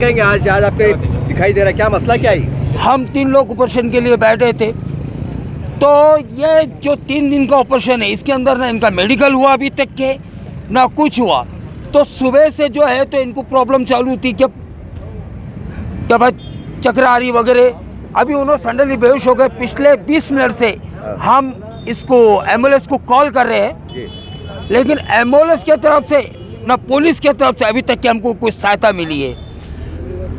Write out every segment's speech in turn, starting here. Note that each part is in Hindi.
कहेंगे आज आपके दिखाई दे रहा है, क्या मसला क्या है? हम 3 लोग ऑपरेशन के लिए बैठे थे, तो ये जो 3 दिन का ऑपरेशन है इसके अंदर ना इनका मेडिकल हुआ अभी तक के ना कुछ हुआ। तो सुबह से जो है तो इनको प्रॉब्लम चालू थी कि भाई चक्कर आ रही वगैरह। अभी उन्होंने सडनली बेहोश हो गए। पिछले 20 मिनट से हम इसको एम्बुलेंस को कॉल कर रहे हैं, लेकिन एम्बुलेंस के तरफ से ना पुलिस के तरफ से अभी तक कि हमको कुछ सहायता मिली है।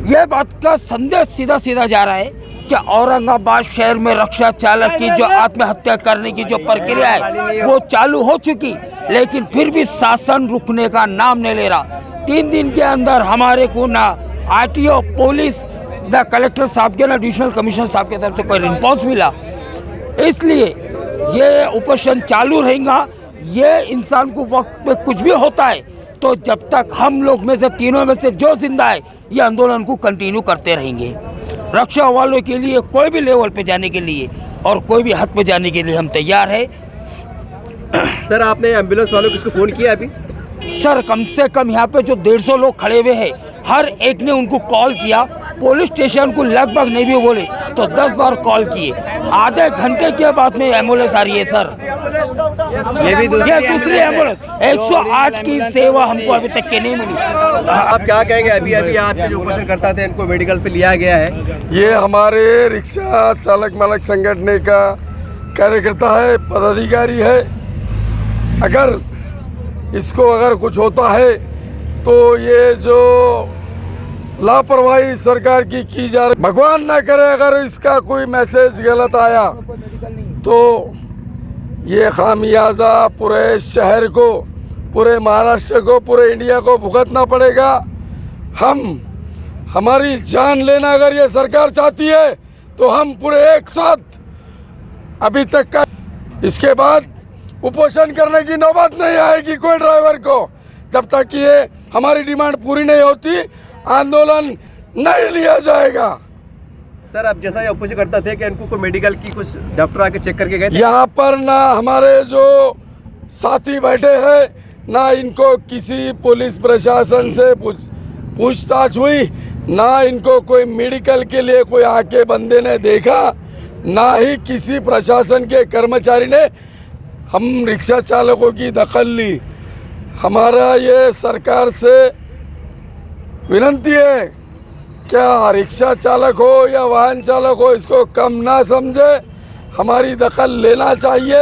यह बात का संदेश सीधा जा रहा है कि औरंगाबाद शहर में रिक्शा चालक की जो आत्महत्या करने की जो प्रक्रिया है वो चालू हो चुकी, लेकिन फिर भी शासन रुकने का नाम नहीं ले रहा। 3 दिन के अंदर हमारे को ना आरटीओ पुलिस ना कलेक्टर साहब के ना एडिशनल कमिश्नर साहब की तरफ से कोई रिस्पॉन्स मिला। इसलिए ये ऑपरेशन चालू रहेगा। ये इंसान को वक्त पे कुछ भी होता है तो जब तक हम लोग में से तीनों में से जो जिंदा है ये आंदोलन को कंटिन्यू करते रहेंगे। रक्षा वालों के लिए कोई भी लेवल पे जाने के लिए और कोई भी हद पे जाने के लिए हम तैयार है। सर आपने एम्बुलेंस वालों को किसको फ़ोन किया अभी? सर कम से कम यहाँ पे जो 150 लोग खड़े हुए हैं, हर एक ने उनको कॉल किया। पुलिस स्टेशन को लगभग नहीं भी बोले तो 10 बार कॉल किए। आधे घंटे के बाद में एम्बुलेंस आ रही है सर। ये दूसरी एम्बुलेंस 108 की सेवा हमको अभी तक के नहीं मिली। आप क्या कहेंगे? अभी आपके जो ऑपरेशन करता थे इनको मेडिकल पे लिया गया है। ये हमारे रिक्शा चालक मालक संगठन का कार्यकर्ता है, पदाधिकारी है। अगर इसको कुछ होता है तो ये जो लापरवाही सरकार की जा रही, भगवान ना करे अगर इसका कोई मैसेज गलत आया तो ये खामियाजा पूरे शहर को, पूरे महाराष्ट्र को, पूरे इंडिया को भुगतना पड़ेगा। हमारी जान लेना अगर ये सरकार चाहती है तो हम पूरे एक साथ अभी तक का, इसके बाद उपोषण करने की नौबत नहीं आएगी कोई ड्राइवर को। जब तक ये हमारी डिमांड पूरी नहीं होती आंदोलन नहीं लिया जाएगा। सर अब जैसा ये ऑपरेशन करता थे कि इनको कोई मेडिकल की कुछ डॉक्टर आके चेक करके गए थे? यहाँ पर ना हमारे जो साथी बैठे हैं ना इनको किसी पुलिस प्रशासन से पूछताछ हुई, ना इनको कोई मेडिकल के लिए कोई आके बंदे ने देखा, ना ही किसी प्रशासन के कर्मचारी ने हम रिक्शा चालकों की दखल ली। हमारा ये सरकार से विनती है, क्या रिक्शा चालक हो या वाहन चालक हो इसको कम ना समझे, हमारी दखल लेना चाहिए।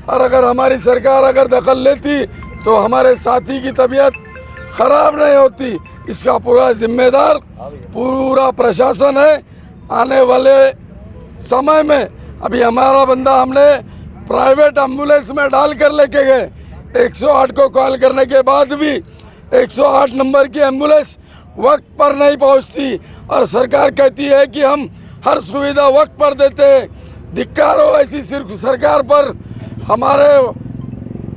और अगर हमारी सरकार दखल लेती तो हमारे साथी की तबीयत खराब नहीं होती। इसका पूरा जिम्मेदार पूरा प्रशासन है। आने वाले समय में अभी हमारा बंदा हमने प्राइवेट एम्बुलेंस में डाल कर लेके गए। 108 को कॉल करने के बाद भी 108 नंबर की एम्बुलेंस वक्त पर नहीं पहुंचती और सरकार कहती है कि हम हर सुविधा वक्त पर देते हैं। धिक्कार हो ऐसी सिर्फ सरकार पर। हमारे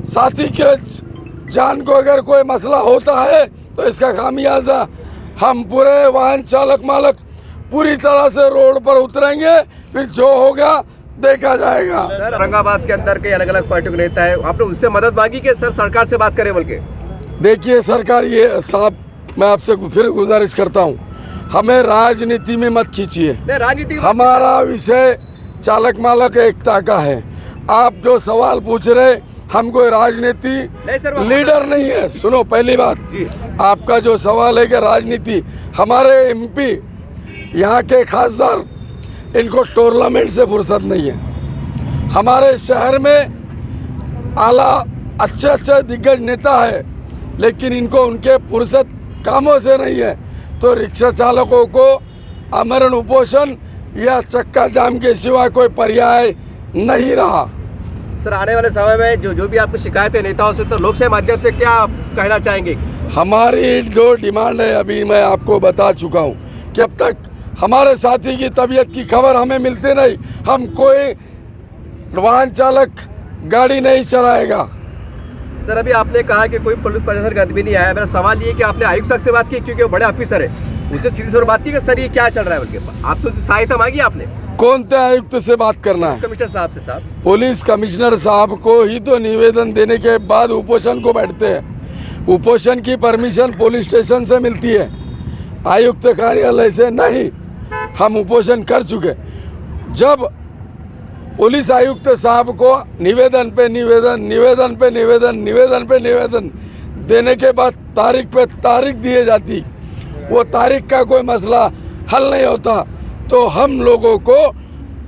साथी के जान को अगर कोई मसला होता है तो इसका खामियाजा हम पूरे वाहन चालक मालक पूरी तरह से रोड पर उतरेंगे, फिर जो होगा देखा जाएगा। सर औरंगाबाद के अंदर के अलग अलग पार्टियों के नेता है, आपने उनसे मदद मांगी कि सर सरकार से बात करें? बल्कि देखिए सरकार, ये साहब मैं आपसे फिर गुजारिश करता हूँ, हमें राजनीति में मत खींचिए। राजनीति हमारा विषय चालक मालक एकता का है। आप जो सवाल पूछ रहे, हम कोई राजनीति लीडर नहीं है। सुनो, पहली बात, आपका जो सवाल है कि राजनीति, हमारे एमपी यहाँ के खासदार, इनको टूर्नामेंट से फुर्सत नहीं है। हमारे शहर में आला अच्छे दिग्गज नेता है, लेकिन इनको उनके फुर्सत कामों से नहीं है। तो रिक्शा चालकों को आमरण उपोषण या चक्का जाम के सिवा कोई पर्याय नहीं रहा। सर आने वाले समय में जो भी आपकी शिकायतें नेताओं से, तो लोकशाही माध्यम से क्या कहना चाहेंगे? हमारी जो डिमांड है अभी मैं आपको बता चुका हूँ कि अब तक हमारे साथी की तबीयत की खबर हमें मिलती नहीं, हम कोई वाहन चालक गाड़ी नहीं चलाएगा। सर अभी आपने कहा कि कोई पुलिस प्रशासन का आदमी नहीं आया। मेरा सवाल ये कि आपने आयुक्त साहब से बात की, क्योंकि वो बड़े ऑफिसर है, उससे सीधी से बात की कि सर ये क्या चल रहा है? उनके पास आप तो सहायता मांगी आपने? कौन से आयुक्त से बात करना है? कमिश्नर साहब से। साहब पुलिस कमिश्नर साहब को ही तो निवेदन देने के बाद उपोषण को बैठते हैं। उपोषण की परमिशन पुलिस स्टेशन से मिलती है। आयुक्त कार्यालय से नहीं, हम उपोषण कर चुके। जब पुलिस आयुक्त साहब को निवेदन पे निवेदन, निवेदन पे निवेदन, निवेदन पे निवेदन देने के बाद तारीख पे तारीख दिए जाती, वो तारीख का कोई मसला हल नहीं होता, तो हम लोगों को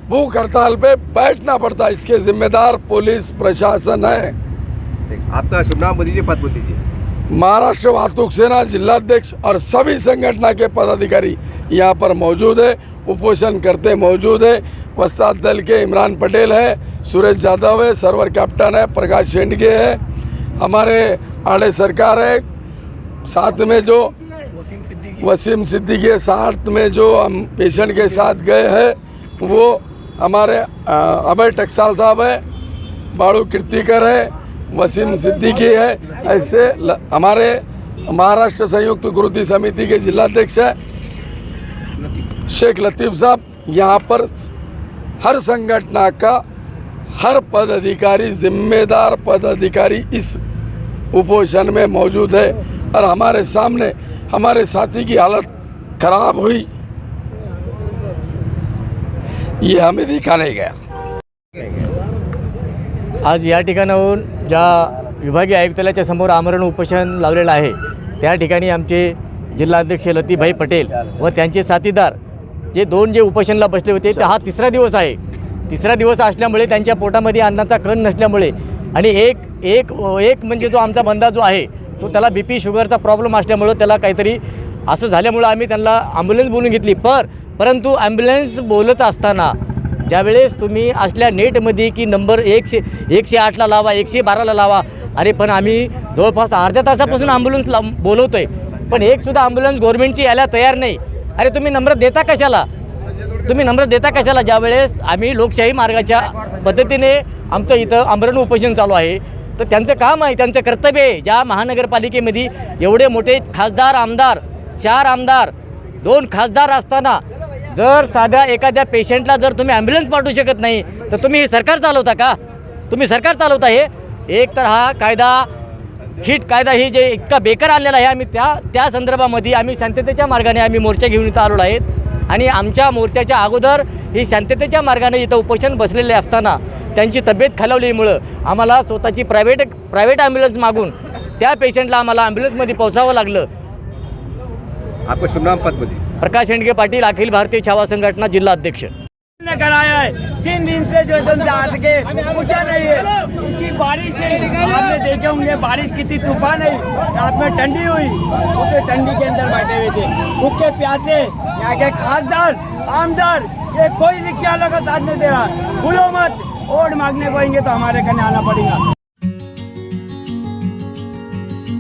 भूख हड़ताल पे बैठना पड़ता। इसके जिम्मेदार पुलिस प्रशासन है। आपका शुभ नाम बताइए, पद बताइए। महाराष्ट्र वाहतूक सेना जिलाध्यक्ष और सभी संगठन के पदाधिकारी यहाँ पर मौजूद है, उपोषण करते मौजूद है। वस्ताद दल के इमरान पटेल है, सुरेश यादव है, सर्वर कैप्टन है, प्रकाश शेंडगे है, हमारे आड़े सरकार है, साथ में जो वसीम सिद्दीकी के साथ में जो हम पेशेंट के साथ गए हैं वो हमारे अभय टकसाल साहब है, बाड़ू कीर्तिकर है, वसीम सिद्दीकी है। ऐसे हमारे महाराष्ट्र संयुक्त कृति समिति के जिलाध्यक्ष है शेख लतीफ़ साहब। यहाँ पर हर संगठन का हर पदाधिकारी, जिम्मेदार पदाधिकारी इस उपोषण में मौजूद है और हमारे सामने हमारे साथी की हालत खराब हुई, ये हमें देखा नहीं गया। आज या ठिकाणाहून ज्या विभागीय आयुक्तालयाच्या समोर आमरण उपोषण लावलेलं आहे त्या ठिकाणी आमचे जिल्हाध्यक्ष लतीफभाई पटेल व त्यांचे साथीदार जे दोन जे उपोषणला बसले होते ते हा तिसरा दिवस आहे। तिसरा दिवस असल्यामुळे त्यांच्या पोटामध्ये अन्नाचा कण नसल्यामुळे आणि एक म्हणजे जो आमचा बंदा जो आहे तो त्याला BP शुगरचा प्रॉब्लेम असल्यामुळे त्याला काहीतरी असं झाल्यामुळे आम्ही त्यांना ॲम्ब्युलन्स बोलून घेतली। परंतु ॲम्ब्युलन्स बोलत असताना ज्यावेळेस तुम्ही असल्या नेटमध्ये की नंबर 108ला लावा, 112ला लावा, अरे पण आम्ही जवळपास अर्ध्या तासापासून ॲम्ब्युलन्स बोलवतो आहे, पण एकसुद्धा ॲम्ब्युलन्स गव्हर्नमेंटची यायला तयार नाही। अरे तुम्ही नंबर देता कशाला? तुम्ही नंबर देता कशाला? ज्यावेळेस आम्ही लोकशाही मार्गाच्या पद्धतीने आमचं इथं आमरण उपोषण चालू आहे तर त्यांचं काम आहे, त्यांचं कर्तव्य आहे। ज्या महानगरपालिकेमध्ये एवढे मोठे खासदार, आमदार, 4 आमदार, 2 खासदार असताना जर साध्या एखाद्या पेशंटला जर तुम्ही ॲम्ब्युलन्स पाठवू शकत नाही तर तुम्ही सरकार चालवता का? तुम्ही सरकार चालवता? हे एक तर हा कायदा, हिट कायदा ही जे इतका बेकार आणलेला आहे, आम्ही त्या संदर्भामध्ये आम्ही शांततेच्या मार्गाने आम्ही मोर्चा घेऊन इथं आलेलो आहेत आणि आमच्या मोर्चाच्या अगोदर ही शांततेच्या मार्गाने इथं उपोषण बसलेले असताना त्यांची तब्येत खालावल्यामुळं आम्हाला स्वतःची प्रायव्हेट ॲम्ब्युलन्स मागून त्या पेशंटला आम्हाला ॲम्ब्युलन्समध्ये पोहोचावं लागलं। आपका शुभ नाम, पद बताइए। प्रकाश शेंडगे पाटील, अखिल भारतीय छावा संघटना जिला अध्यक्ष। कराया है 3 दिन से जो तुमसे आज के पूछा नहीं है। इतनी बारिश है, आपने देखे होंगे बारिश कितनी तूफान है, रात में ठंडी हुई, वो ठंडी के अंदर बैठे हुए थे भूखे प्यासे। यहाँ के खासदार, आमदार, ये कोई रिक्शा वाला का साथ नहीं दे रहा। भूलो मत, वोट मांगने को आएंगे तो हमारे कने आना पड़ेगा।